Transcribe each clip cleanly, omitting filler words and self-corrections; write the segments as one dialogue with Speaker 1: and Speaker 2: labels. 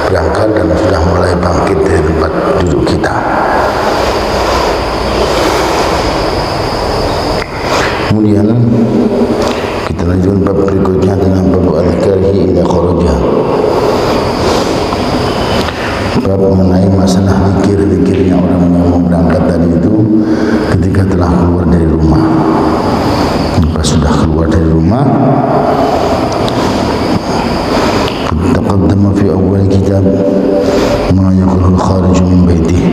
Speaker 1: berangkat dan sudah mulai bangkit dari tempat duduk kita. Kemudian kita lanjutkan bab berikutnya dengan bab al-karihi ila kharaja. Bab mengenai masalah zikir-zikirnya orang yang mau berangkat tadi itu ketika telah keluar dari rumah. Pas sudah keluar dari rumah, taqaddama fi awal kitab ma yaqulu al-kharij min baitihi,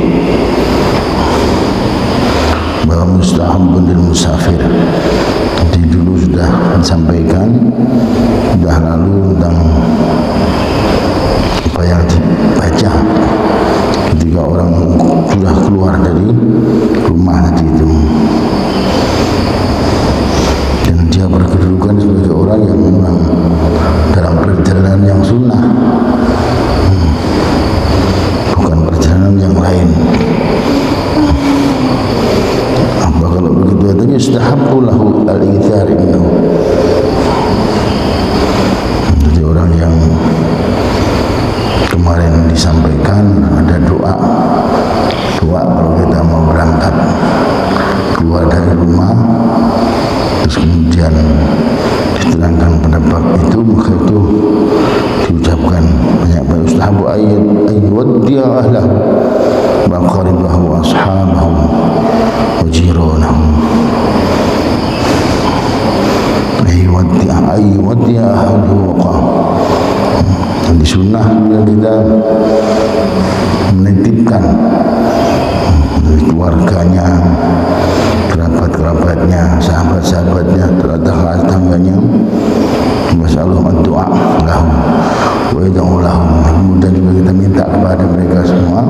Speaker 1: bahwa mustahabun lil musafir. Jadi dulu sudah disampaikan, sudah lalu tentang apa yang dibaca ketika orang sudah keluar dari rumah tadi itu, dan dia berkedudukan sebagai orang yang memang dalam perjalanan yang sunnah, bukan perjalanan yang lain. Apa kalau begitu adanya istahabbu lahu al-ithar minhu. Jadi orang yang kemarin disampaikan ada doa kalau kita mau berangkat keluar dari rumah, terus kemudian diterangkan pada bab itu, maka itu diucapkan banyak. Yustahabu ayyuwaddi'a ahlahu wa qaribahu wa ashabahu wa jiranahu. Ayyuwaddi'a ahlahu wa di sunnah yang kita menitipkan dari keluarganya, kerabat-kerabatnya, sahabat-sahabatnya, tetangga-tetangganya, masalah doa lahum wa yad'u lahum. Kemudian juga kita minta kepada mereka semua,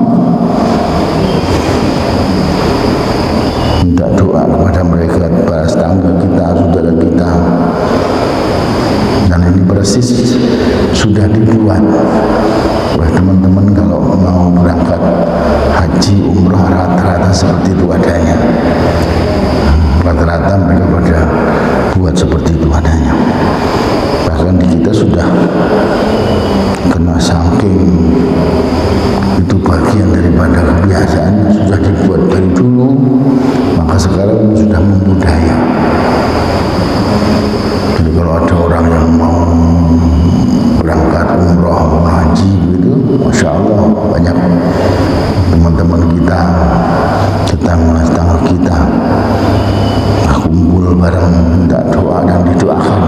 Speaker 1: minta doa kepada mereka, para tetangga kita, saudara kita. Dan ini persis sudah dibuat oleh teman-teman kalau mau berangkat haji, umrah, rata-rata seperti itu adanya. Rata-rata mereka pada buat seperti itu adanya. Bahkan di kita sudah kena saking itu bagian daripada kebiasaan, sudah dibuat dari dulu, maka sekarang sudah membudaya. Jadi kalau ada orang yang mau berangkat umrah, mau haji gitu, Masya Allah banyak teman-teman kita, tetangga-tetangga kita kumpul bareng, minta doa dan didoakan.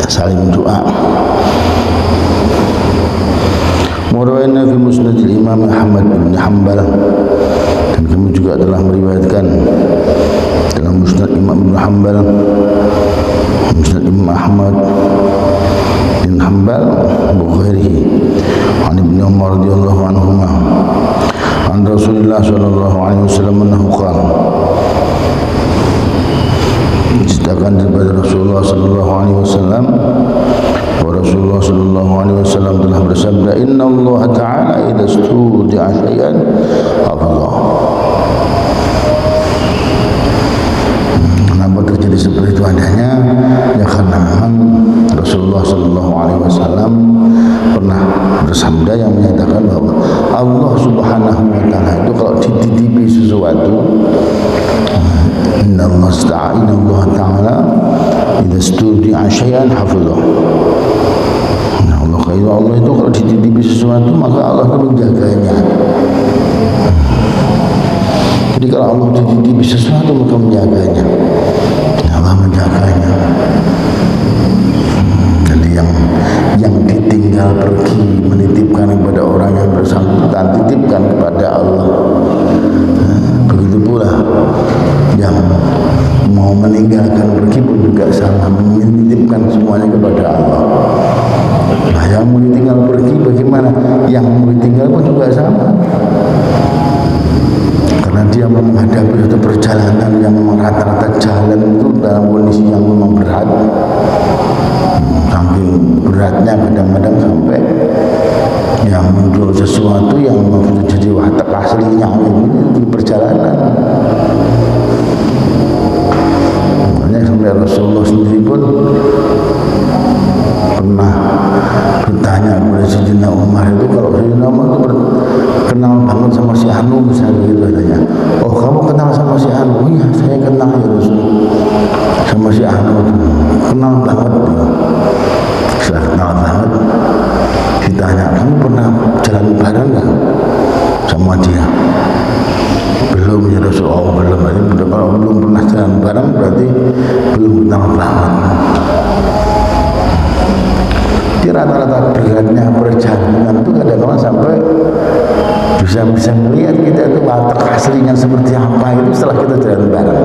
Speaker 1: Saling doa. Murawaina fi musnad al-Imam Ahmad bin Hanbal, dan kami juga telah meriwayatkan dalam musnad Imam bin Hanbal, musnad Imam Ahmad bin Hanbal Bukhari, an Ibnu Umar radhiyallahu anhuma an Rasulullah sallallahu alaihi wasallam annahu qala, diceritakan daripada Rasulullah sallallahu alaihi wasallam, wa Rasulullah sallallahu alaihi wasallam telah bersabda, inna Allah ta'ala idza studi'a syai'an hafizah. Kenapa terjadi seperti itu adanya? Ya karena memang Rasulullah sallallahu alaihi wasallam pernah bersabda yang menyatakan bahwa Allah Subhanahu wa taala itu kalau dititipi sesuatu, inna Allah ta'ala idza studi'a syai'an hafizah. Allah itu kalau dititipi sesuatu maka Allah akan menjaganya. Jadi kalau Allah dititipi sesuatu maka menjaganya, Allah menjaganya. Jadi yang ditinggal pergi menitipkan kepada orang yang bersangkutan, titipkan kepada Allah. Begitu pula yang mau meninggalkan pergi pun juga sama, menitipkan semuanya kepada Allah. Nah, yang mau ditinggal pergi bagaimana? Yang mau ditinggal pun juga sama, karena dia menghadapi satu perjalanan yang memang rata-rata jalan itu dalam kondisi yang memang berat, saking beratnya kadang-kadang sampai yang muncul sesuatu yang memang jadi watak aslinya ini di perjalanan. Makanya sampai Rasulullah sendiri pun pernah bisa melihat kita itu watak aslinya seperti apa itu setelah kita jalan bareng.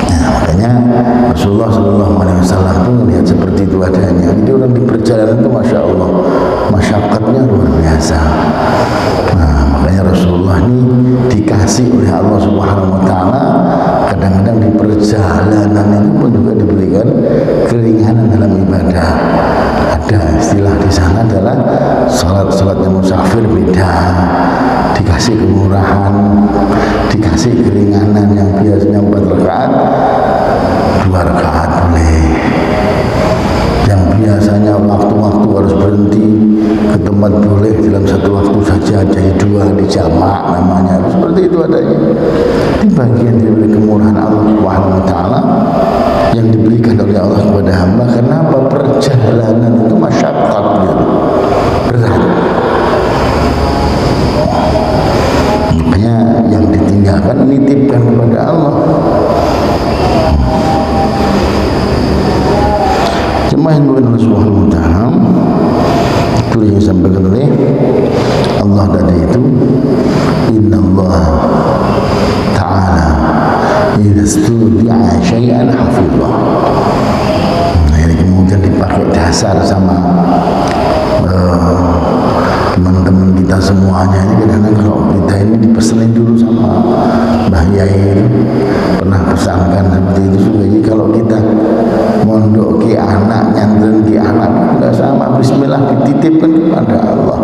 Speaker 1: Nah, makanya Rasulullah SAW itu melihat seperti itu adanya. Jadi orang di perjalanan itu Masya Allah masyarakatnya luar biasa. Nah, makanya Rasulullah ini dikasih oleh Allah Subhanahu Wa Taala. Kadang-kadang di perjalanan itu pun juga diberikan keringanan dalam ibadah. Ada istilah di sana adalah salatnya musafir beda, dikasih kemurahan, dikasih keringanan. Yang biasanya 4 rakaat 2 rakaat boleh, yang biasanya waktu-waktu harus berhenti ke tempat boleh dalam satu waktu saja jadi 2 di jamak namanya, seperti itu adanya. Ini bagian dari kemurahan Allah Subhanahu Wa Taala yang diberikan oleh Allah kepada hamba. Kenapa? Perjalanan itu masyaqqat, berat. Makanya yang ditinggalkan nitipkan kepada Allah. Jemaah yang dimuliakan Allah Subhanahu Wa Taala, itu yang disampaikan oleh Allah tadi itu, Innallaha Ta'ala idza studi'a syai'an hafizah. Nah, ini kemudian dipakai dasar sama teman-teman kita semuanya. Ini kadang-kadang kalau kita ini dipesenin dulu sama Mbah Yai, pernah pesankan seperti itu juga. Jadi kalau kita mondok ke anak, nyantren ke anak, enggak sama bismillah, dititipkan kepada Allah.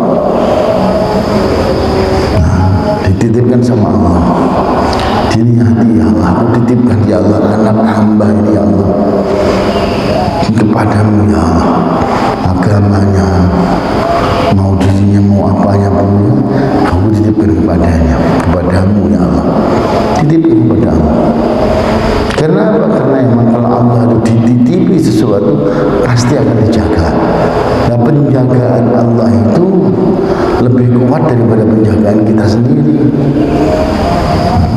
Speaker 1: Nah, dititipkan sama Allah, diniati, ya Allah, aku titipkan ya Allah anak hamba ini ya Allah kepadamu ya Allah, agamanya mau dirinya mau apanya pun aku titipkan kepadanya, kepadamu ya Allah, titipkan kepada Allah. Karena apa? Karena emang kalau Allah itu dititipi sesuatu pasti akan dijaga. Nah, penjagaan Allah itu lebih kuat daripada penjagaan kita sendiri.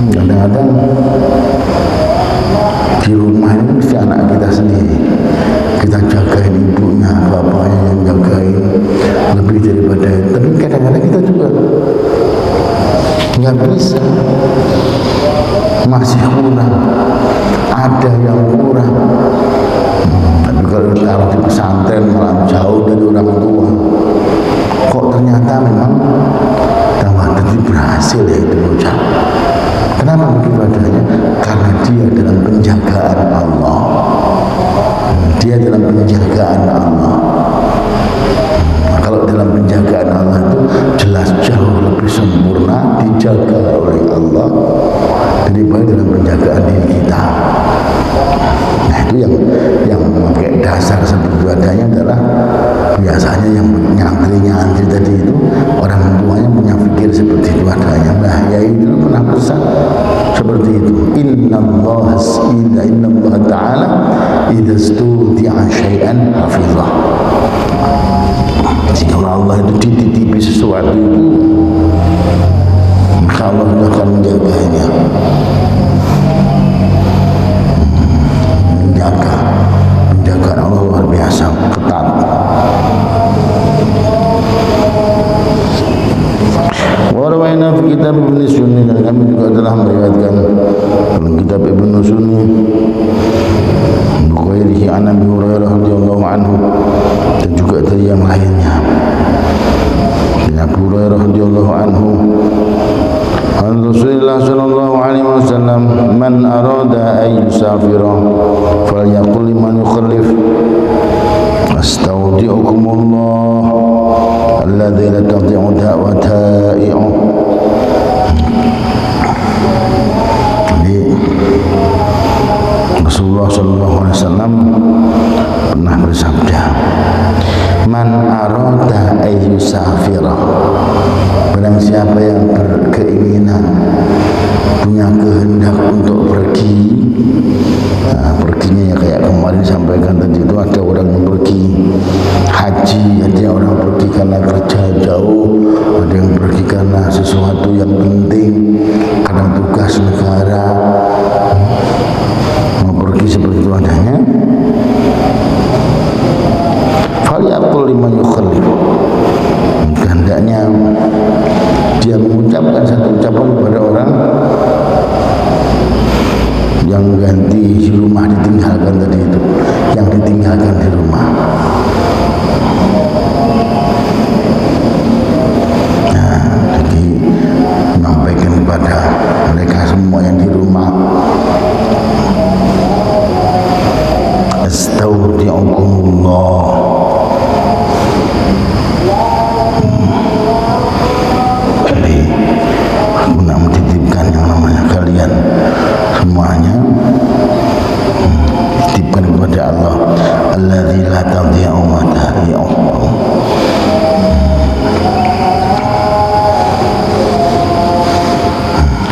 Speaker 1: Kadang-kadang di rumah ini mesti anak kita sendiri, kita jagain ibunya, bapaknya yang jagain lebih daripada itu. Tapi kadang-kadang kita juga nggak bisa, masih kurang, ada yang kurang. Tapi kalau ditaruh di pesantren malah jauh dari orang tua, kok ternyata memang tambah berhasil ya itu bocah. Kenapa begitu adanya? Karena dia dalam penjagaan Allah. Dia dalam penjagaan Allah. Nah, kalau dalam penjagaan Allah itu jelas jauh lebih sempurna dijaga oleh Allah daripada dalam penjagaan diri kita. Nah, itu yang memakai dasar seperti itu adanya adalah biasanya yang nyantri tadi itu orang tuanya punya pikir seperti itu adanya. Nah, ya itu pernah pesan seperti itu. Innallaha Ta'ala idza studi'a syai'an hafizah. Jika Allah itu dititipi sesuatu itu, maka Allah akan menjaganya. Penjagaan Allah luar biasa ketat. Warawaina fi kitab Ibnu Sunni, dan kami juga telah meriwayatkan dalam kitab Ibnu Sunni Bukhari an Abi Hurairah radhiyallahu anhu, dan juga dari yang lainnya. Abu Hurairah radhiyallahu anhu, an Rasulullah sallallahu alaihi wasallam, man arada ay yusafira falyaqul liman yukhallif astaudi'ukumullah alladzi la tadhi'u da'wata'i'u. Jadi Rasulullah sallallahu alaihi wasallam pernah bersabda, man arada ay yusafira, barang siapa yang berkeinginan, punya kehendak untuk pergi. Nah, perginya ya kayak kemarin sampaikan tadi itu, ada orang yang pergi haji, ada orang pergi karena kerja jauh, ada yang pergi karena sesuatu yang penting, karena tugas negara, mau pergi seperti itu adanya. Falyaqul liman yukhallif, hendaknya tinggalkan di rumah. Nah, jadi menyampaikan kepada mereka semua yang di rumah, astaudiukumullah, jadi aku nak menitipkan yang namanya kalian semuanya, titipkan kepada Allah, alladzi la tadhi'u mata'iyuhu.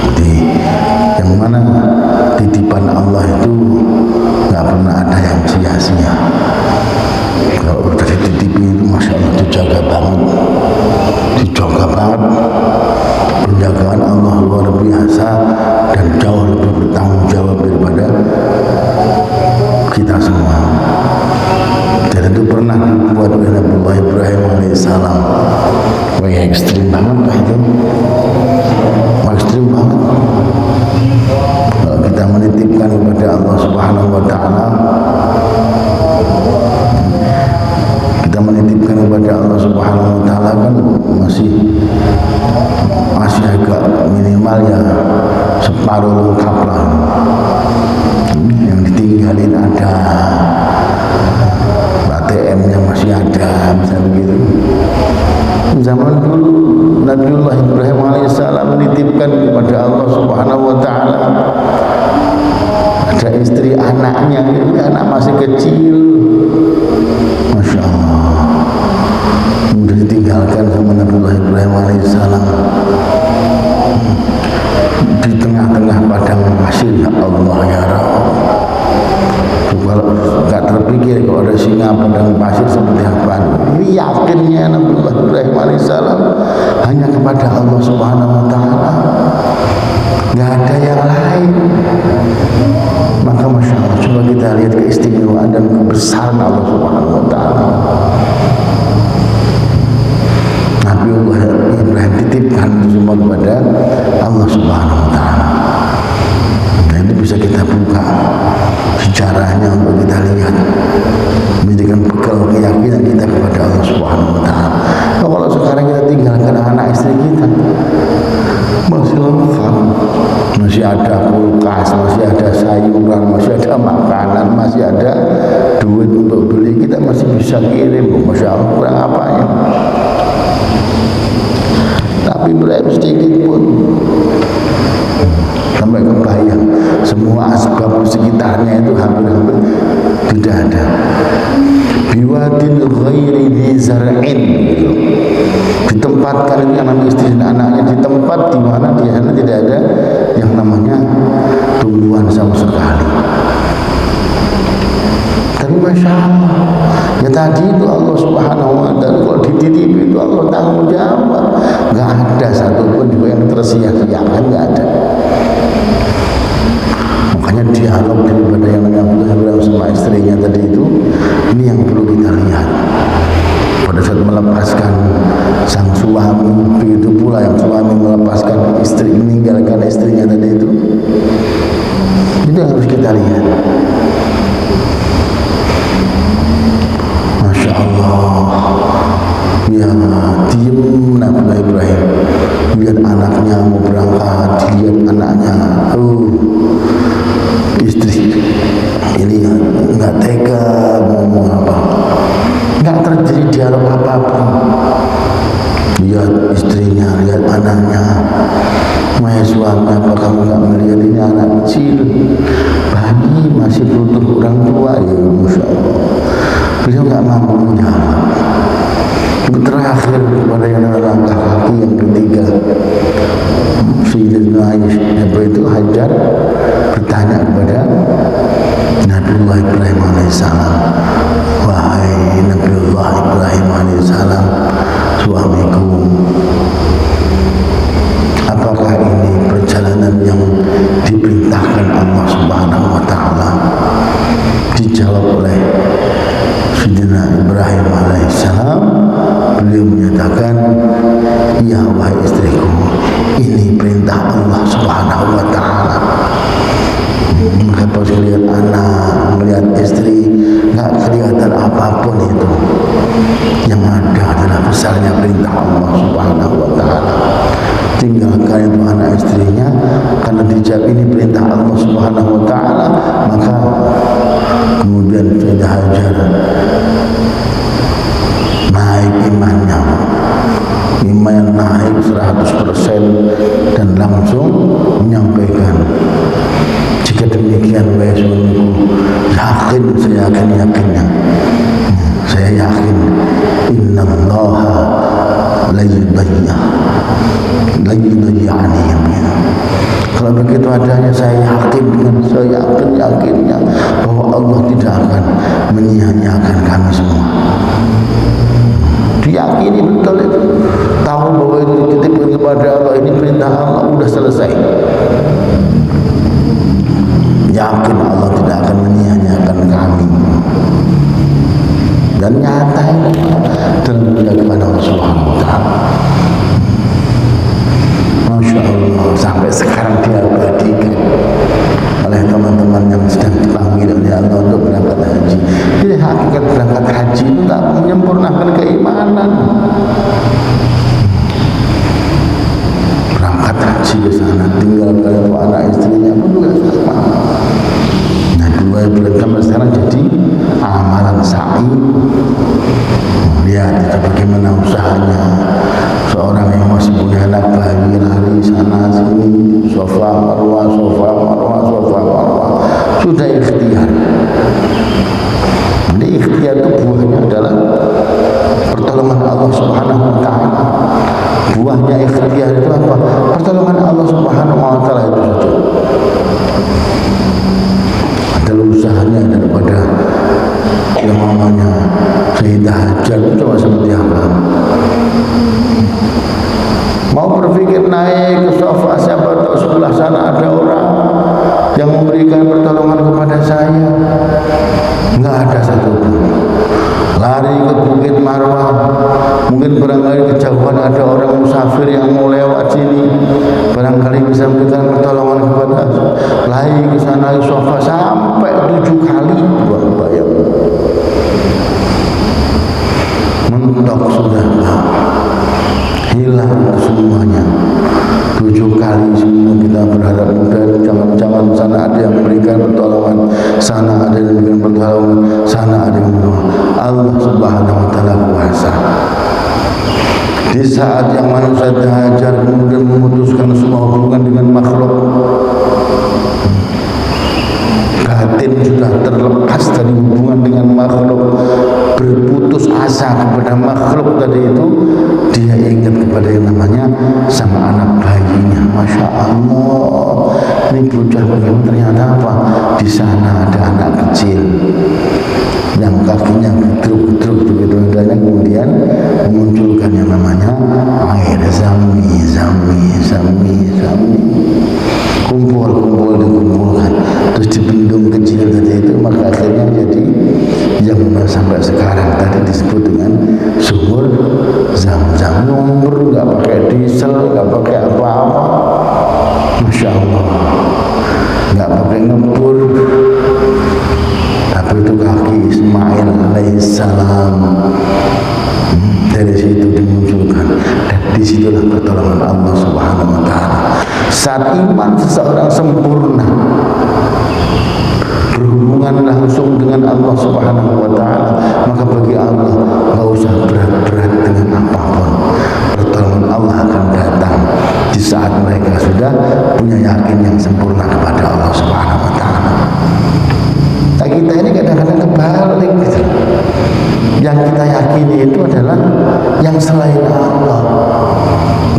Speaker 1: Jadi yang mana titipan Allah itu nggak pernah ada yang sia-sia. Kalau udah dititipi itu masya Allah dijaga banget, penjagaan Allah luar biasa dan jauh lebih bertanggung jawab daripada kita semua. Dan itu pernah dibuat oleh Nabiullah Ibrahim alaihissalam. Wah, ekstrim banget Pak itu, ekstrim banget. Kalau kita menitipkan kepada Allah Subhanahu wa Ta'ala, kita menitipkan kepada Allah Subhanahu wa Ta'ala kan masih agak minimal ya, separuh lengkap lah. Yang ditinggalin ada, ATM-nya masih ada, bisa begitu. Zaman dulu Nabiullah Ibrahim alaihissalam menitipkan kepada Allah Subhanahu wa Ta'ala, ada istri anaknya, ini anak masih kecil, masya Allah, sudah ditinggalkan sama Nabiullah Ibrahim alaihissalam di tengah-tengah padang pasir. Ya Allah ya Rabb, kalau nggak terpikir kalau ada singa padang pasir seperti apa. Ini yakinnya Nabiullah Ibrahim alaihissalam hanya kepada Allah Subhanahu wa Ta'ala, nggak ada yang lain. Maka masya Allah, coba kita lihat keistimewaan dan kebesaran Allah Subhanahu wa Ta'ala. Nabiullah Ibrahim titipkan semua kepada Allah Subhanahu wa Ta'ala. Nah, itu bisa kita buka sejarahnya untuk kita lihat, menjadikan bekal keyakinan kita kepada Allah Subhanahu wa Ta'ala. Nah, kalau sekarang kita tinggalkan anak istri kita, masih lengkap, masih ada kulkas, masih ada sayuran, masih ada makanan, masih ada duit untuk beli, kita masih bisa kirim. Masya Allah, kurang apanya. Tapi Ibrahim sedikit pun sampai kebayang semua asbab sekitarnya itu hampir-hampir tidak ada. Biwadin ghairi dzar'in, ditempatkan ini anak istri dan anaknya di tempat di mana di sana tidak ada yang namanya tumbuhan sama sekali. Tapi masya Allah, ya tadi itu Allah Subhanahu wa Ta'ala, kalau dititipi itu Allah tanggung jawab. Nggak ada satupun juga yang tersia-siakan, nggak ada. Makanya dialog daripada yang Nabiullah sama istrinya tadi itu, ini yang perlu kita lihat. Pada saat melepaskan sang suami, begitu pula yang suami melepaskan istri, meninggalkan istrinya tadi itu yang harus kita lihat. Masya Allah, ya diem Nabiullah Ibrahim, lihat anaknya mau berangkat, dilihat anaknya, istri ini nggak tega ngomong apa, nggak terjadi dialog apapun. Lihat istrinya, lihat anaknya, wahai suami, apa kamu nggak melihat ini anak kecil, bayi masih butuh orang tua? Ya Masya Allah, beliau nggak mampu menjawab. Terakhir kepada yang langkah kaki yang ketiga, Sayyidatina Aisyah itu Hajar bertanya kepada Nabiullah Ibrahim alaihissalam, wahai Nabiullah Ibrahim alaihissalam, suamiku, apakah ini perjalanan yang diperintahkan Allah Subhanahu wa Ta'ala? Dijawab oleh Sayyidina Ibrahim alaihissalam, beliau menyatakan, ya wahai istriku, ini perintah Allah Subhanahu wa Ta'ala. Maka pas melihat anak, melihat istri, nggak apapun itu, yang ada adalah besarnya perintah Allah Subhanahu wa Ta'ala. Tinggalkan itu anak istrinya, karena dijawab ini perintah Allah Subhanahu wa Ta'ala, maka kemudian Sayyidah Hajar naik imannya, iman naik 100%, dan langsung menyampaikan, jika demikian wahai suamiku, yakin, saya yakinnya, saya yakin, innallaha la yudayyani. Kalau begitu adanya, saya yakin dengan saya yakinnya bahwa Allah tidak akan menyia-nyiakan kami semua. Diyakini betul itu, tahu bahwa itu dititipkan kepada Allah, ini perintah Allah, udah selesai. Yakin Allah tidak akan menyia-nyiakan kami, dan nyata itu dalam kepada Allah Subhanahu wa Ta'ala. Masya Allah, sampai sekarang diabadikan oleh teman-teman yang sedang dipanggil oleh Allah untuk berangkat haji. Jadi hakikat berangkat haji itu tak menyempurnakan keimanan. Berangkat haji ke sana, tinggalkan itu anak istrinya pun juga sama. Nah, dua bulan sampai sekarang jadi amalan sa'i. Lihat itu bagaimana usahanya seorang yang masih punya anak bayi, lari sana sini, sofa marwah, sofa marwah, sofa marwah, sudah ikhtiar. Jadi ikhtiar itu buahnya adalah pertolongan Allah Subhanahu wa Ta'ala. Buahnya ikhtiar itu apa? Pertolongan Allah Subhanahu wa Ta'ala itu saja. Adalah usahanya daripada yang namanya Sayyidah Hajar itu cuma seperti apa? Mau berpikir naik ke sofa, siapa tahu sebelah sana ada orang yang memberikan pertolongan kepada saya. Enggak ada satupun. Lari ke Bukit Marwah, mungkin barangkali kejauhan ada orang musafir yang mau lewat sini, barangkali bisa memberikan pertolongan kepada. Lari ke sana ke sofa sampai 7 kali, bayang. Mentok sudah, hilang semuanya. 7 kali semua kita berharap mudah, jangan sana ada yang memberikan pertolongan, sana ada yang memberikan pertolongan, sana ada yang memberikan. Allah Subhanahu wa Ta'ala kuasa. Di saat yang manusia Hajar kemudian memutuskan semua hubungan dengan makhluk, batin sudah terlepas dari hubungan dengan makhluk, berputus asa kepada makhluk tadi itu, dia ingat kepada yang namanya sama anak bayinya. Masya Allah, ini bocah bagaimana, ternyata apa? Di sana ada anak kecil yang kakinya gedruk-gedruk begitu, dan kemudian memunculkan yang namanya air zami, kumpul dikumpulkan, terus dibendung kecil tadi itu, maka akhirnya jadi yang sampai sekarang tadi disebut dengan sumur Zam-Zam. Nomor nggak pakai diesel, nggak pakai apa-apa, Masya Allah, nggak pakai ngebur, tapi itu kaki Ismail alaihissalam. Dari situ dimunculkan, dan disitulah pertolongan Allah Subhanahu wa Ta'ala. Saat iman seseorang sempurna, berhubungan langsung dengan Allah Subhanahu wa Ta'ala, maka bagi Allah nggak usah berat-berat dengan apapun, pertolongan Allah akan datang di saat mereka sudah punya yakin yang sempurna kepada Allah Subhanahu wa Ta'ala. Nah, kita ini kadang-kadang kebalik gitu. Yang kita yakini itu adalah yang selain Allah.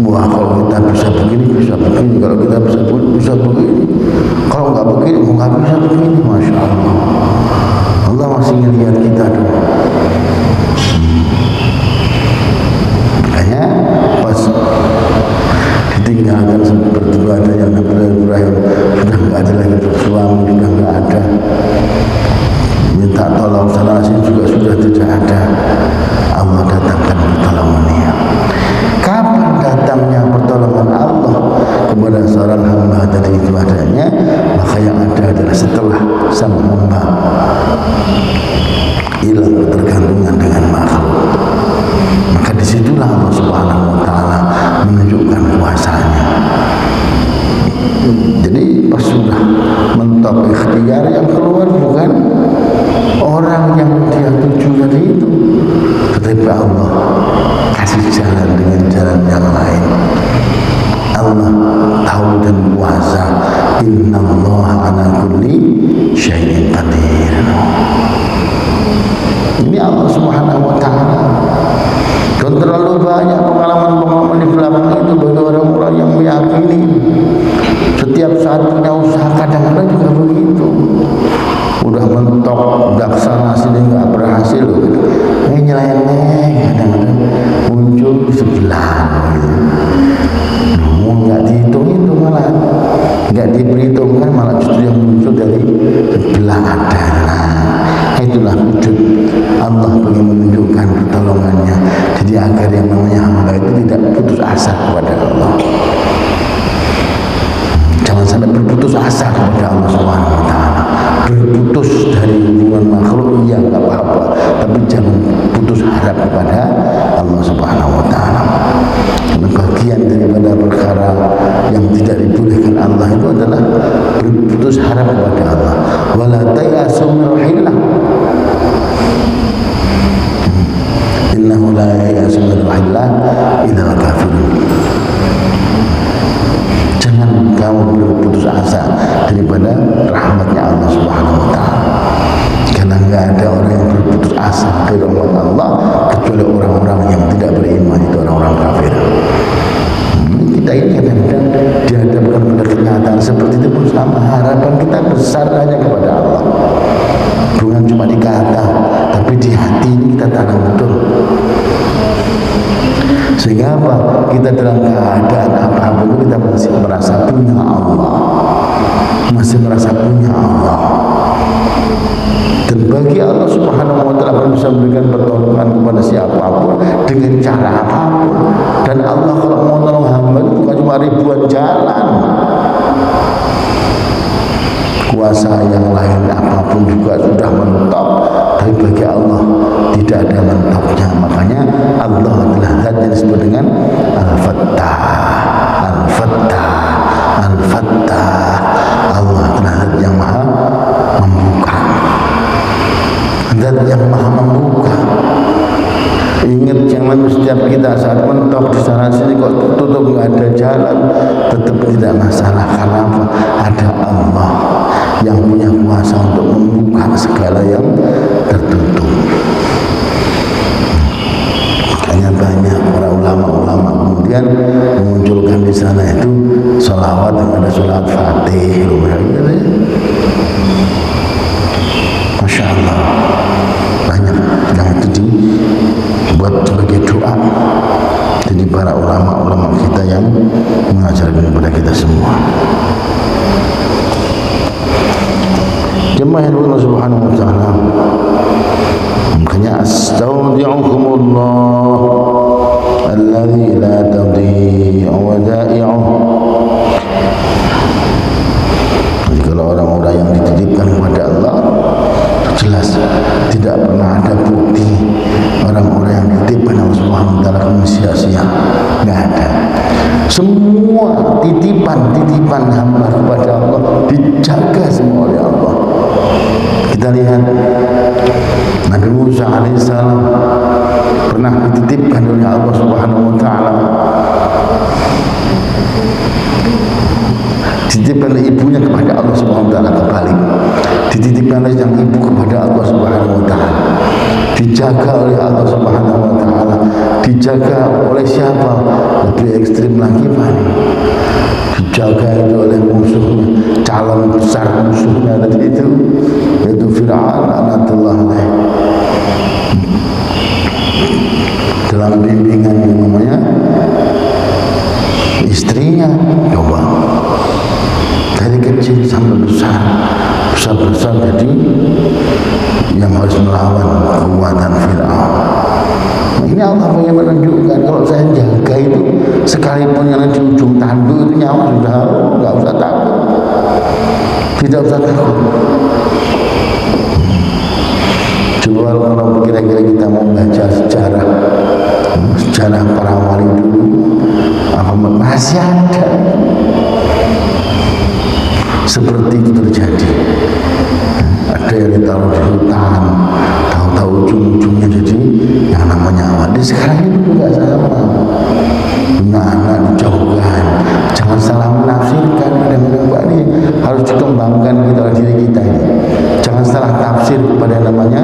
Speaker 1: Wah, kalau kita bisa begini, kalau kita bisa begini, kalau nggak begini, nggak bisa begini. Masya Allah, Allah masih ngelihat kita dong. Makanya pas ditinggalkan seperti itu, ada yang Nabi Ibrahim sudah nggak ada lagi bersuami, sudah nggak ada, minta tolong sana sini juga sudah tidak ada. Allah datangkan pertolongannya. Kapan datangnya pertolongan Allah kepada seorang hamba tadi itu adanya, maka yang ada adalah setelah sang hamba hilang ketergantungan dengan makhluk. Maka disitulah Allah Subhanahu wa Ta'ala menunjukkan kuasanya. Jadi pas sudah mentok ikhtiar, yang keluar bukan orang yang dia tuju tadi itu, tetapi Allah kasih jalan dengan jalan yang lain. Allah tahu dan kuasa. Innallaha ala kulli syai'in qadir. Ini Allah Subhanahu wa Ta'ala. Dan terlalu banyak pengalaman-pengalaman di belakang itu bagi orang-orang yang meyakini setiap saat punya usaha, kadang-kadang juga begitu. Udah mentok, udah kesana sini nggak berhasil, ini nyeleneh, kadang-kadang muncul di sebelah gitu. Nggak dihitung itu, malah nggak diperhitungkan, malah justru yang muncul dari sebelah ada. Nah, itulah wujud Allah ingin menunjukkan pertolongannya. Jadi agar yang namanya hamba itu tidak putus asa kepada Allah. Jangan sampai berputus asa kepada Allah Subhanahu wa Ta'ala. Berputus dari hubungan makhluk, iya nggak apa-apa, tapi jangan putus harap kepada Allah Subhanahu wa Ta'ala. Karena bagian daripada perkara yang tidak dibolehkan Allah itu adalah berputus harap kepada Allah. Wala tayasu min rahillah. Innahu la yayasu min rahillah illa kafirun. Jangan kamu berputus asa daripada rahmatnya Allah Subhanahu wa Ta'ala. Karena enggak ada orang yang berputus asa dari rahmat Allah kecuali orang-orang yang tidak beriman, itu orang-orang kafir. Kita ini kadang-kadang dihadapkan pada kenyataan seperti itu pun sama, harapan kita besar hanya kepada Allah. Bukan cuma di kata, tapi di hati ini kita tanam betul. Sehingga apa? Kita dalam keadaan apapun kita masih merasa punya Allah, masih merasa punya Allah. Dan bagi Allah Subhanahu wa Ta'ala bisa memberikan pertolongan kepada siapapun dengan cara apapun. Dan Allah kalau mau menolong hamba itu bukan cuma ribuan jalan, kuasa yang lain apapun juga sudah mentok, tapi bagi Allah tidak ada mentoknya. Makanya Allah adalah zat yang disebut dengan Al-Fattah, Al-Fattah, Al-Fattah. Allah adalah zat yang maha membuka, zat yang maha membuka. Ingat, jangan setiap kita saat mentok di sana sini kok tutup, nggak ada jalan, tetap tidak masalah. Karena apa? Ada Allah yang punya kuasa untuk membuka segala yang tertutup. Makanya banyak para ulama-ulama kemudian memunculkan di sana itu sholawat yang ada sholat Fatih, Masya Allah, banyak yang itu dibuat sebagai doa. Jadi para ulama-ulama kita yang mengajarkan kepada kita semua. Jemaah yang Allah Subhanahu wa Ta'ala, makanya astaudi'ukumullah alladzi la tadhi'u wada'i'uh. Jadi kalau orang-orang yang dititipkan kepada Allah, jelas tidak pernah ada bukti orang-orang yang dititipkan Allah Subhanahu wa Ta'ala kemudian sia-sia, nggak ada. Semua titipan hamba kepada Allah dijaga semua oleh Allah. Kita lihat Nabi Musa alaihissalam pernah dititipkan oleh Allah Subhanahu wa Ta'ala, dititipkan oleh ibunya kepada Allah Subhanahu wa Ta'ala, kebalik dititipkan oleh yang ibu kepada Allah Subhanahu wa Ta'ala, dijaga oleh Allah Subhanahu wa Ta'ala. Dijaga oleh siapa? Lebih ekstrim lagi, Pak, dijaga itu oleh musuhnya, calon besar musuhnya tadi itu, yaitu Fir'aun laknatullah alaih, dalam bimbingan yang namanya istrinya. Coba dari kecil sampai besar jadi yang harus melawan kekuatan Fir'aun. Nah, ini Allah yang menunjukkan kalau saya jaga itu, sekalipun yang di ujung tanduk itu nyawa sudah, nggak usah takut, tidak usah takut. Coba kalau kira-kira kita mau baca sejarah para wali dulu, apa masih ada seperti itu terjadi. Ada yang ditaruh di hutan, tahu-tahu ujung-ujungnya jadi yang namanya wali. Sekarang itu juga sama, punya anak dijauhkan, jangan salah menafsirkan. Kadang-kadang ini harus dikembangkan kita diri kita ini. Jangan salah tafsir kepada namanya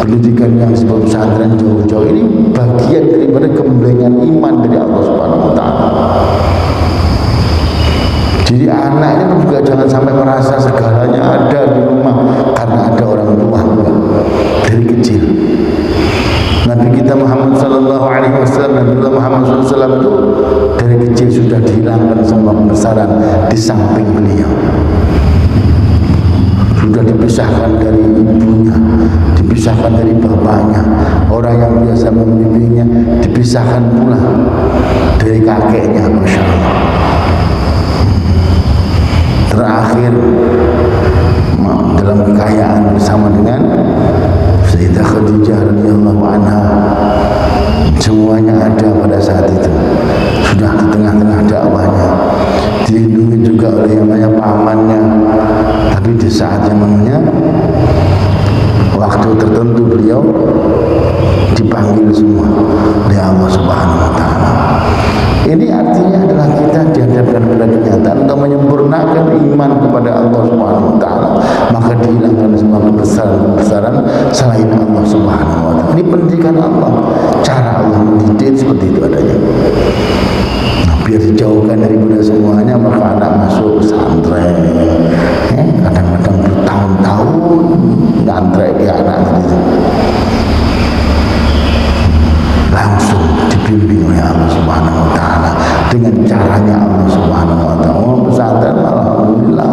Speaker 1: pendidikan yang disebut pesantren jauh-jauh ini bagian daripada gembelengan iman dari Allah Subhanahu wa taala. Jadi anak ini juga jangan sampai merasa segalanya ada di rumah karena ada orang tua. Dari kecil Nabi kita Muhammad sallallahu alaihi wasallam, Nabi Muhammad sallallahu alaihi wasallam itu dari kecil sudah dihilangkan semua pembesaran di samping beliau. Sudah dipisahkan dari ibunya, dipisahkan dari bapaknya. Orang yang biasa membimbingnya dipisahkan pula dari kakeknya, Masya Allah. Terakhir dalam kekayaan bersama dengan Sayyidah Khadijah radhiyallahu anha, semuanya ada pada saat itu. Sudah di tengah-tengah dakwahnya, dilindungi juga oleh yang namanya pamannya. Tapi di saat yang namanya waktu tertentu beliau dipanggil semua oleh Allah Subhanahu wa taala. Ini artinya adalah kita dihadapkan pada kenyataan untuk menyempurnakan iman kepada Allah Subhanahu wa taala, maka dihilangkan semua kebesaran selain Allah Subhanahu wa taala. Ini pendidikan Allah, cara Allah mendidik seperti itu adanya. Nah, biar dijauhkan daripada semuanya, maka anak masuk pesantren. Kadang-kadang bertahun-tahun ngantrek di anak gitu. Langsung dibimbing oleh Allah Subhanahu wa taala dengan caranya Allah Subhanahu wa taala. Pesantren alhamdulillah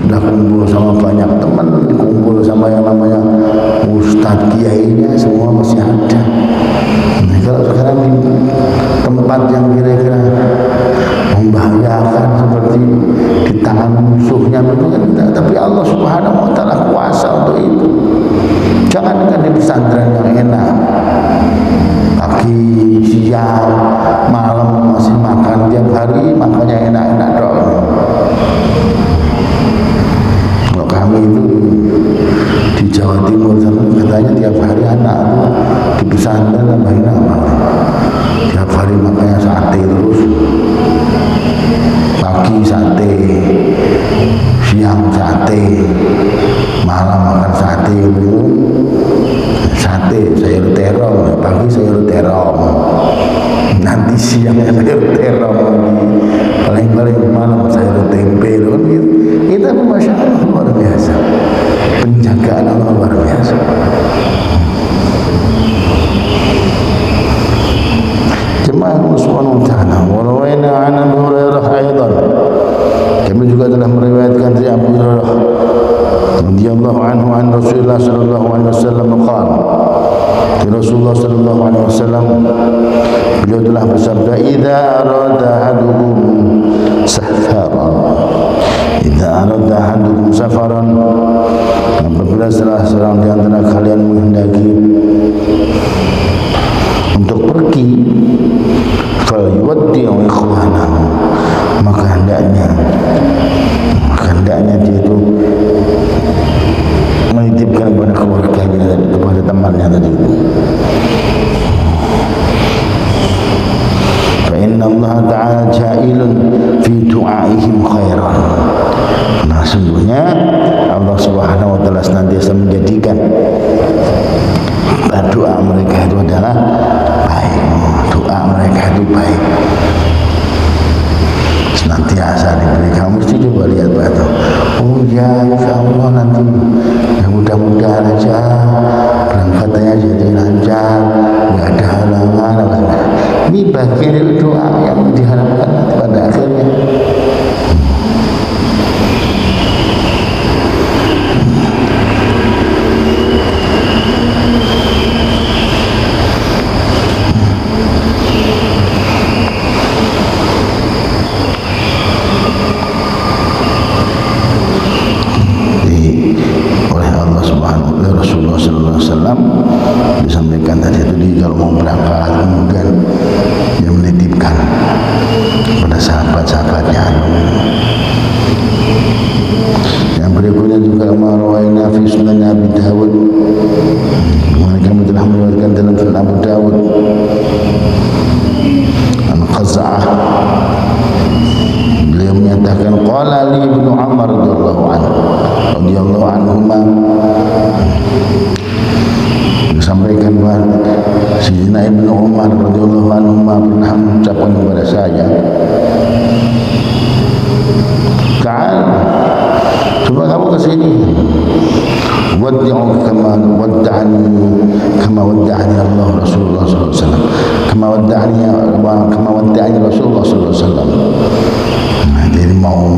Speaker 1: sudah kumpul sama banyak teman, kumpul sama yang namanya ustadz kiainya, semua masih ada. Nah, kalau sekarang di tempat yang kira-kira membahayakan seperti di tangan musuhnya itu kan tidak, tapi Allah Subhanahu wa taala kuasa untuk itu. Jangankan di pesantren yang enak, pagi, siang, malam masih makan tiap hari, makannya enak-enak doang. Kalau kami itu di Jawa Timur katanya tiap hari anak itu di pesantren nambahin apa? Tiap hari makannya sate terus, pagi sate, siang sate, malam makan sate gitu. Sate, sayur terong, pagi sayur terong, nanti siangnya sayur terong lagi, paling-paling malam sayur tempe, kan gitu. Itu Masya Allah luar biasa, penjagaan Allah luar biasa. Jemaah Subhanahu wa ta'ala, warawaina an Abi Hurairah aidan. Kami juga telah meriwayatkan dari Abu Hurairah radhiyallahu anhu an Rasulullah sallallahu alaihi wasallam qala, Rasulullah sallallahu alaihi wasallam beliau telah bersabda, idza arada ahadukum safaran, idza arada ahadukum safaran, apabila salah seorang di antara kalian menghendaki untuk pergi, falyuwaddi'u ikhwanahu, maka hendaknya dia itu menitipkan kepada keluarganya, kepada temannya tadi itu. Fa inna Allah ta'ala ja'ilun fi du'aihim khairan. Nah, sungguhnya Allah Subhanahu wa taala senantiasa menjadikan doa mereka itu adalah baik. Doa mereka itu baik, senantiasa diberi. Kamu mesti coba lihat batu. Oh ya, insya Allah nanti ya mudah-mudahan aja berangkatnya jadi lancar, nggak ada halangan. Ini bagian dari doa yang diharapkan pada akhirnya. Rasulullah sallallahu disampaikan tadi itu kalau mau berangkat kemudian dia menitipkan pada sahabat-sahabatnya. Yang berikutnya juga marwaina fi sunan Abi Dawud, kami telah meriwayatkan dalam sunan Abu Dawud an Qaz'ah, beliau menyatakan qala li Ibnu Umar radhiyallahu anhuma, disampaikan bahwa Sayyidina Ibnu Umar radhiyallahu anhuma pernah mengucapkan kepada saya, "Ta'al, coba kamu ke sini. Wad'u kama wadda'ani Allah Rasulullah sallallahu alaihi wasallam. Kama wadda'ani Rasulullah sallallahu alaihi wasallam." Nah, jadi mau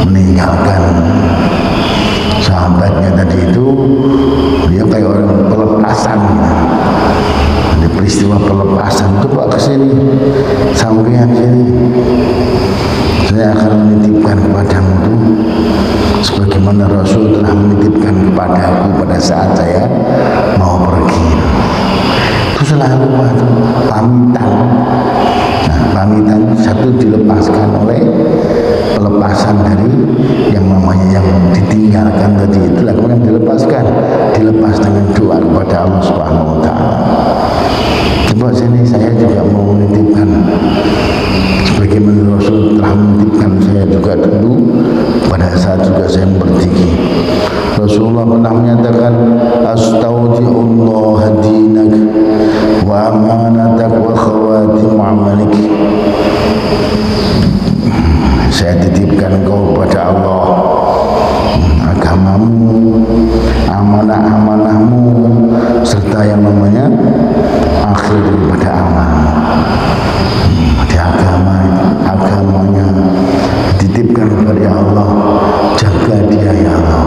Speaker 1: meninggalkan sahabatnya tadi itu, dia kayak orang pelepasan gitu. Ada peristiwa pelepasan. Coba ke sini, sampean sini. Saya akan menitipkan kepadamu itu sebagaimana Rasul telah menitipkan kepadaku pada saat saya mau pergi. Itu selalu pamitan. Nah, pamitan satu dilepaskan oleh pelepasan dari yang namanya yang ditinggalkan tadi itu, lakukan dilepaskan, dilepas dengan doa kepada Allah Subhanahu wa taala. Coba sini, saya juga mau menitipkan sebagaimana Rasul telah menitipkan saya juga dulu pada saat juga saya pergi. Rasulullah pernah menyatakan, astaudi'ullah dinak wa amanatak wa khawatim amalik. Saya titipkan engkau kepada Allah agamamu, amanah-amanahmu, serta yang namanya akhir daripada amalmu. Di agamanya dititipkan kepada Allah, jaga dia ya Allah.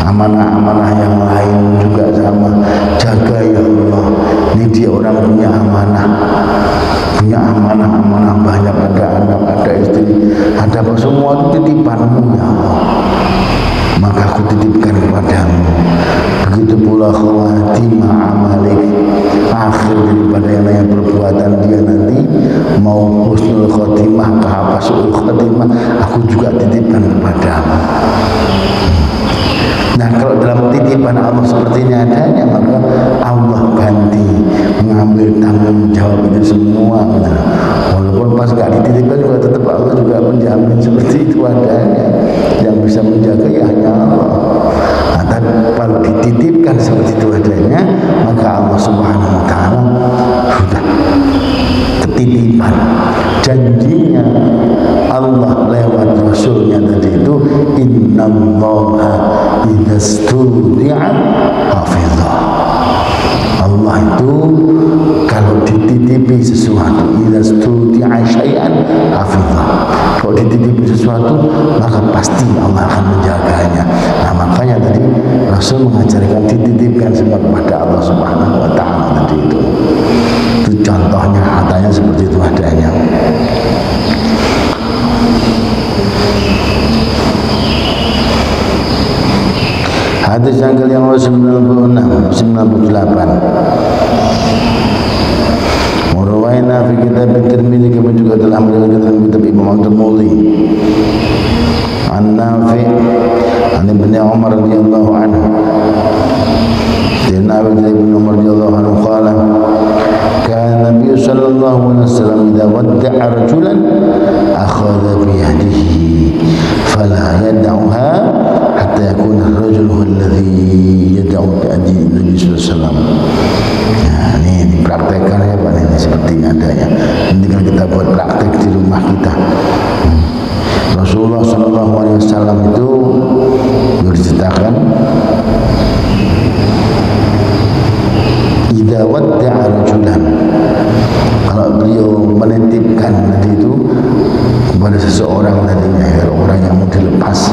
Speaker 1: Amanah-amanah yang lain juga sama, jaga ya Allah. Ini dia orang punya amanah banyak, ada anak, ada istri, ada apa, semua itu titipanmu ya Allah, maka aku titipkan kepadamu. Begitu pula khawatimah amalik, akhir daripada yang lain perbuatan dia nanti, mau husnul khotimah kah apa su'ul khotimah, aku juga titipkan kepadamu. Nah, kalau dalam titipan Allah seperti ini adanya, maka Allah ganti mengambil tanggung jawab itu semua. Walaupun pas gak dititipkan juga tetap Allah juga menjamin seperti itu adanya. Yang bisa menjaga ya hanya Allah. Nah, tapi kalau dititipkan seperti itu adanya, maka Allah Subhanahu wa taala sudah ketitipan janjinya Allah lewat Rasulnya tadi itu, innallaha idzastudi'a hafizah. Allah itu kalau dititipi sesuatu, idzastudi'a syai'an hafizah, kalau dititipi sesuatu maka pasti Allah akan menjaganya. Nah, makanya tadi Rasul mengajarkan dititipkan semua kepada Allah Subhanahu wa taala tadi itu. Itu contohnya, adanya seperti itu adanya. Hadis yang ke-96, 98. Murawaina fi kitab Tirmidzi, kami juga telah meriwayatkan dalam kitab Imam Tirmidzi. An Nafi' an Ibnu Umar radhiyallahu anhu. Dari Ibnu Umar radhiyallahu anhu qala, kana Nabi sallallahu alaihi wasallam idza wadda'a rajulan akhadha bi yadihi fala yad'uha hatta yakuna ar-rajulu alladhi yad'u bi yadihi Nabi sallallahu alaihi wasallam. Nah, ini dipraktekkan ya Pak, ini seperti adanya. Nanti kan kita buat praktek di rumah kita. Rasulullah sallallahu alaihi wasallam itu diceritakan, idza wadda'a rajulan, kalau beliau menitipkan tadi itu kepada seseorang tadinya, ya, orang yang mau dilepas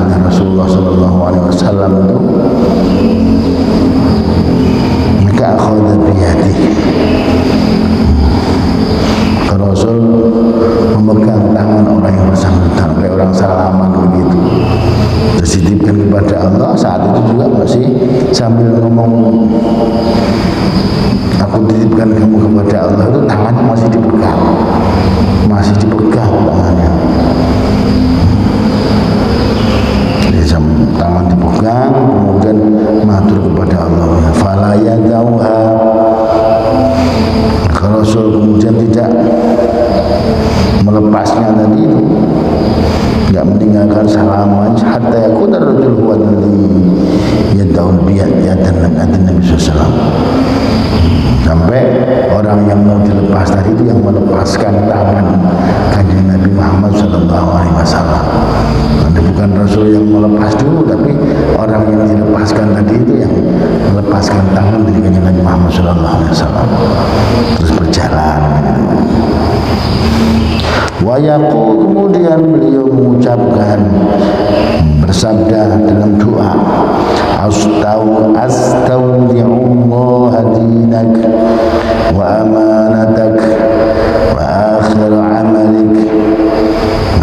Speaker 1: oleh Rasulullah sallallahu alaihi wasallam itu, maka akhadha biyadihi, Rasul memegang tangan orang yang bersangkutan, kayak orang salaman begitu, terus dititipkan kepada Allah, saat itu juga masih sambil ngomong aku titipkan kamu kepada Allah, itu tangannya masih dipegang tangannya. Tangan dipegang, kemudian matur kepada Allah, fala yadauha, Rasul kemudian tidak melepasnya tadi itu, tidak meninggalkan salaman hatta yakuna rajul huwa alladhi yadaul biyadan Nabi SAW, sampai orang yang mau dilepas tadi itu yang melepaskan tangan kanjeng Nabi Muhammad SAW. Bukan Rasul yang melepas dulu, tapi orang yang dilepaskan tadi itu yang melepaskan tangan dari kanjeng Nabi Muhammad SAW, terus berjalan. Wa yaqul, kemudian beliau mengucapkan, bersabda dalam doa, astaudi'ullah dinak wa amanatak wa akhir amalik.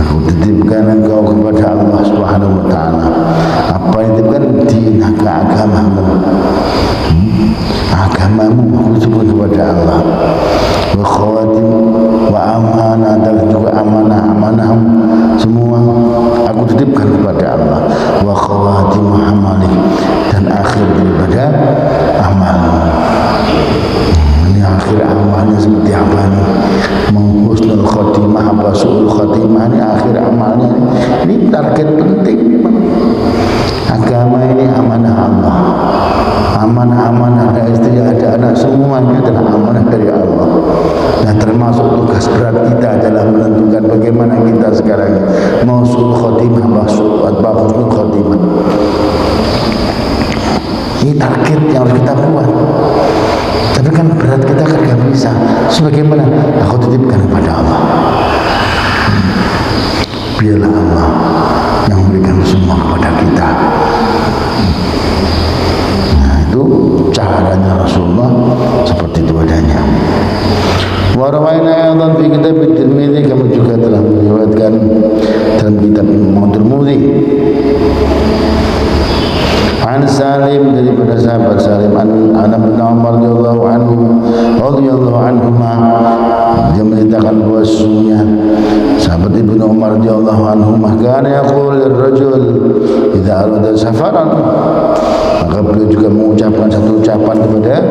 Speaker 1: Aku titipkan engkau kepada Allah Subhanahu wa ta'ala. Apa yang titipkan? Dinaka, agamamu aku titipkan kepada Allah. Wa khawatim wa amanah, dan juga amanah semua aku titipkan kepada Allah. Wa khawatim amalik, dan akhir daripada amalmu. Ini akhir amalnya seperti apa nih? Husnul khotimah apa su'ul khotimah, ini akhir amalnya. Ini target penting memang. Agama ini amanah Allah, amanah ada istri, ada anak, semuanya adalah amanah dari Allah. Nah, termasuk tugas berat kita adalah menentukan bagaimana kita sekarang mau su'ul khotimah apa husnul khotimah. Ini target yang harus kita buat. Tapi kan berat kita kan gak bisa. Sebagaimana aku titipkan kepada Allah, biarlah Allah yang memberikan semua kepada kita. Nah, itu caranya Rasulullah seperti itu adanya. Wa rawaina aydan fi kitab Tirmidzi, kami juga telah meriwayatkan dalam kitab Imam Tirmidzi, an Salim, daripada sahabat Salim, an Ibnu Umar radhiyallahu anhuma, dia menceritakan bahwa sesungguhnya sahabat Ibnu Umar radhiyallahu anhuma kana yaqul lirrajul idza arada safaran, maka beliau juga mengucapkan satu ucapan kepada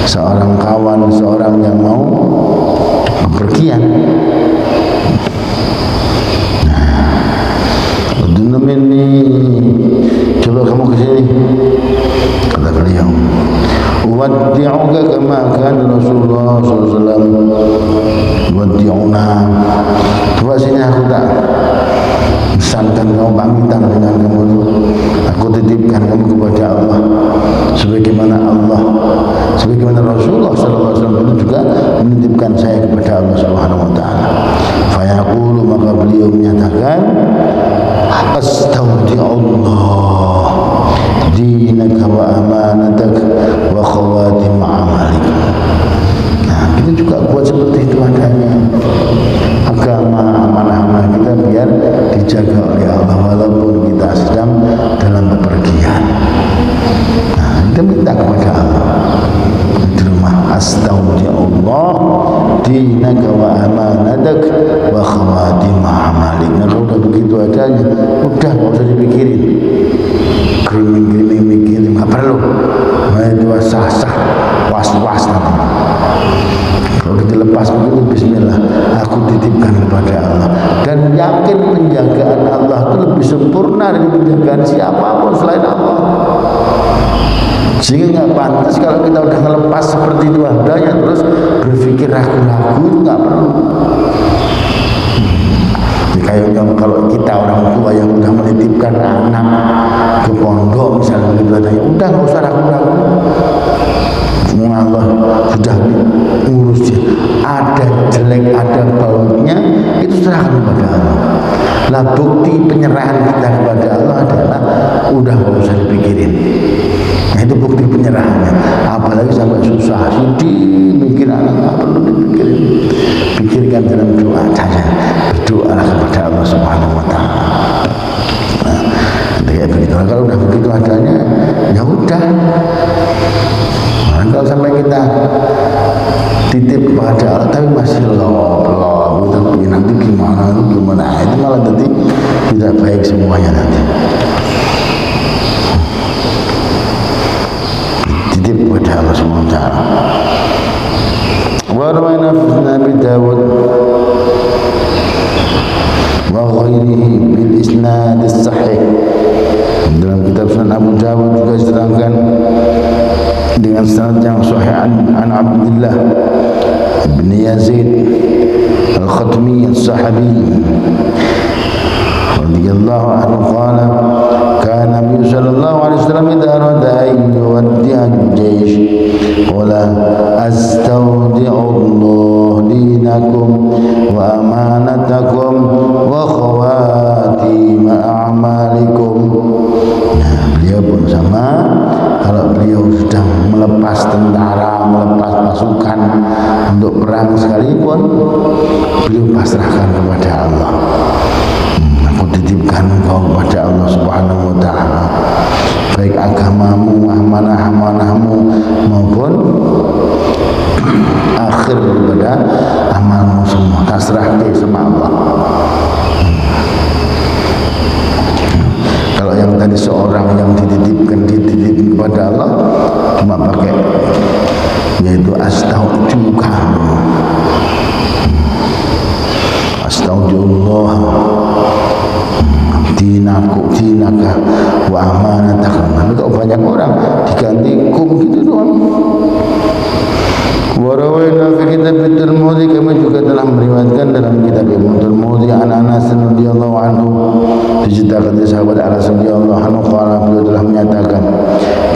Speaker 1: seorang kawan, seorang yang mau bepergian. Ini coba kamu ke sini, kata beliau, waddi'uka kama kana Rasulullah SAW waddi'una. Coba sini, aku tak pesankan kamu, pamitan dengan kamu, aku titipkan kamu kepada Allah sebagaimana Rasulullah SAW juga menitipkan saya kepada Allah Subhanahu wa ta'ala. Fayaqulu, maka beliau menyatakan, astaudi'ullah dinaka wa amanatak wa khawatim amalik. Nah, kita juga buat seperti itu adanya. Agama, amanah-amanah kita biar dijaga oleh Allah walaupun kita sedang dalam bepergian. Nah, kita minta kepada Allah di rumah, astaudi'ullah dinaka wa amanatak wa khawatim amalik. Nah, kalau udah begitu adanya, udah nggak usah dipikirin, mikirin nggak perlu. Nah, itu sah-sah, was-was nanti. Kalau dilepas begitu, bismillah, aku titipkan kepada Allah, dan yakin penjagaan Allah itu lebih sempurna dari penjagaan siapapun selain Allah. Sehingga nggak pantas kalau kita udah ngelepas seperti itu adanya terus berpikir ragu-ragu, itu nggak perlu. Kayaknya kalau kita orang tua yang udah menitipkan anak ke pondok misalnya gitu adanya, udah nggak usah ragu-ragu. Allah sudah ngurus dia, ada jelek ada baiknya, itu serahkan kepada Allah. Lah, bukti penyerahan kita kepada Allah adalah udah nggak usah dipikirin. Nah, itu bukti penyerahannya. Apalagi sampai susah sedih mikir anak, nggak perlu dipikirin, pikirkan dalam doa saja. Berdoa kepada Allah Subhanahu wa ta'ala. Nah, begitu. Nah, kalau udah begitu adanya, ya udah. Nah, kalau sampai kita titip kepada Allah tapi masih belum, tapi nanti gimana, itu malah nanti tidak baik semuanya nanti. Titip kepada Allah Subhanahu wa taala. Wa rawaina fi Nabi Dawud wa ghairihi bil isnad as-sahih. Dalam kitab Sunan Abu Dawud juga diterangkan dengan sanad yang sahih an Abdullah bin Yazid al-Khatmi as-Sahabi radhiyallahu anhu qala kana Nabi sallallahu alaihi wasallam idza arada an yuwaddi'a al-jaysh qala astawdi'u Allah dinakum wa amanatakum wa khawatim a'malikum. Nah, beliau pun sama, kalau beliau sudah melepas tentara, melepas pasukan untuk perang sekalipun, beliau pasrahkan kepada Allah. Aku titipkan engkau kepada Allah Subhanahu wa taala, baik agamamu, amanah-amanahmu maupun akhir daripada amalmu semua, tasrahkan sama Allah. Kalau yang tadi seorang yang dititipkan kepada Allah cuma pakai yaitu astaudiuka, astaudiullah dinaka wa amanataka. Tapi kalau banyak orang diganti kum gitu doang. Warawaina fi kitab Tirmidzi, kami juga telah meriwayatkan dalam kitab Tirmidzi an Anas radhiyallahu anhu, diceritakan dari sahabat Anas radhiyallahu anhu qala, beliau telah menyatakan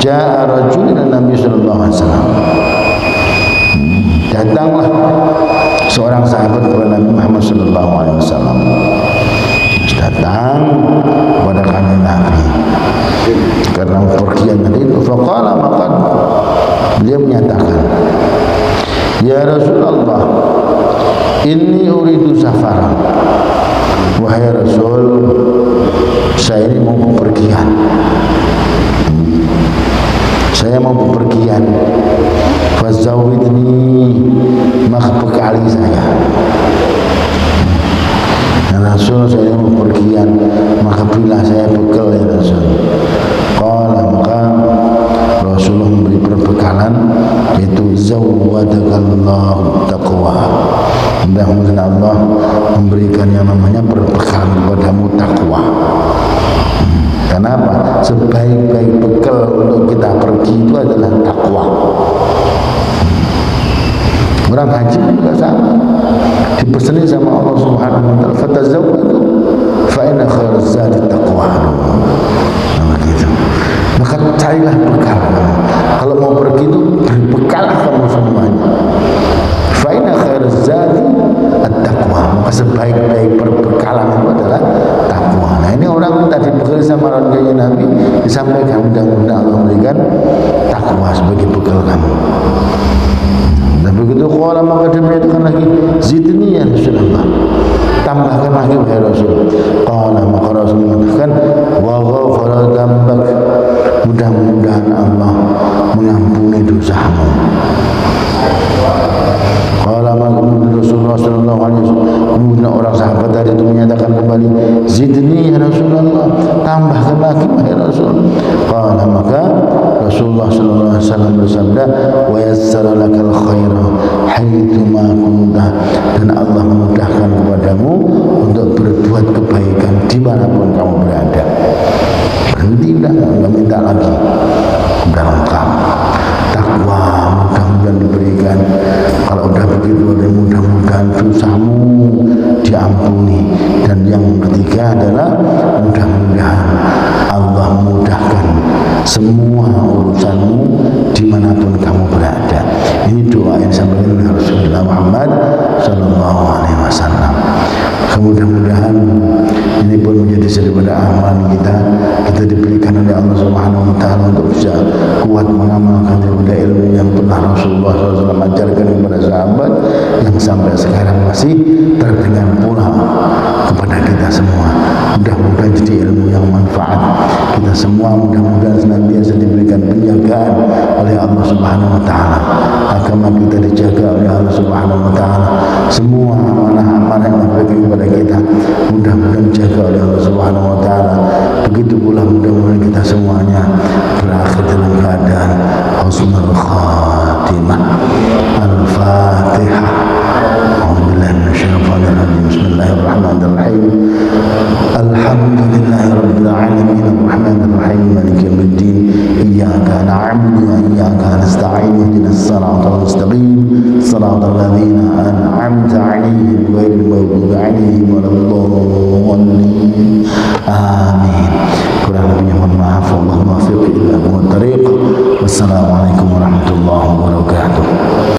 Speaker 1: jaa rajulun Nabi sallallahu alaihi wasallam, datanglah seorang sahabat kepada Nabi Muhammad sallallahu alaihi wasallam, datang kepada kanjeng Nabi karena pergian itu. Faqala, maka beliau menyatakan, ya Rasulullah, inni uridu safaran. Wahai Rasul, saya ini mau bepergian. Saya mau bepergian. Fazawidni, maka bekali saya. Ya Rasul, saya mau bepergian, maka berilah saya bekal ya Rasul. Qala, maka Rasulullah memberi perbekalan, yaitu zawwadakallahu taqwa. Mudah-mudahan Allah memberikan yang namanya perbekalan kepadamu takwa. Kenapa? Sebaik-baik bekal untuk kita pergi itu adalah takwa. Orang haji juga sama, dipeseni sama Allah Subhanahu wa taala, fatazawwadu fa inna khairaz zadi taqwa. Nah, gitu. Maka carilah bekal. Kalau mau pergi itu berbekallah kamu semuanya. Fa inna khairaz zadi at-taqwa. Maka sebaik-baik perbekalan itu adalah takwa. Nah, ini orang tadi bekal sama rakyatnya Nabi, disampaikan mudah-mudahan Allah memberikan takwa sebagai bekal kamu. Dan begitu qala, maka dia menyatakan lagi, zidni ya Rasulullah, tambahkan lagi wahai Rasul. Qala, maka Rasul mengatakan, wa ghafara dzambak, mudah-mudahan Allah mengampuni dosamu. Qala, maka Rasulullah sallallahu alaihi wasallam, kemudian orang sahabat tadi itu menyatakan kembali, zidni ya Rasulullah, tambahkan lagi wahai Rasul. Qala, maka Rasulullah sallallahu alaihi wasallam bersabda, wa yassara lakal khaira haitsu ma kunta, dan Allah memudahkan kepadamu untuk berbuat kebaikan dimanapun kamu berada. Berhenti, enggak minta lagi, udah lengkap. Takwa mudah-mudahan diberikan. Kalau udah begitu, mudah-mudahan dosamu diampuni. Dan yang ketiga adalah mudah-mudahan Allah memudahkan semua urusanmu dimanapun kamu berada. Ini doa yang disampaikan oleh Rasulullah Muhammad sallallahu alaihi wasallam. Mudah-mudahan ini pun menjadi daripada amalan kita diberikan oleh Allah Subhanahu wa taala untuk bisa kuat mengamalkan kepada ilmu yang pernah Rasulullah SAW ajarkan kepada sahabat, yang sampai sekarang masih terdengar pula kepada kita semua. Mudah-mudahan jadi ilmu yang manfaat. Kita semua mudah-mudahan senantiasa diberikan penjagaan oleh Allah Subhanahu wa taala. Agama kita dijaga oleh Allah Subhanahu wa taala. Semua amanah-amanah yang diberikan kepada kita mudah-mudahan dijaga oleh Allah Subhanahu wa taala. Begitu pula mudah-mudahan kita semuanya berakhir dalam keadaan husnul khatimah. Al-Fatihah. Bismillahirrahmanirrahim. Alhamdulillahi rabbil alamin arrahmanir rahim maliki yaumiddin iyyaka na'budu wa iyyaka nasta'in ihdinas siratal mustaqim siratal ladzina an'amta 'alaihim ghairil maghdubi 'alaihim waladdallin.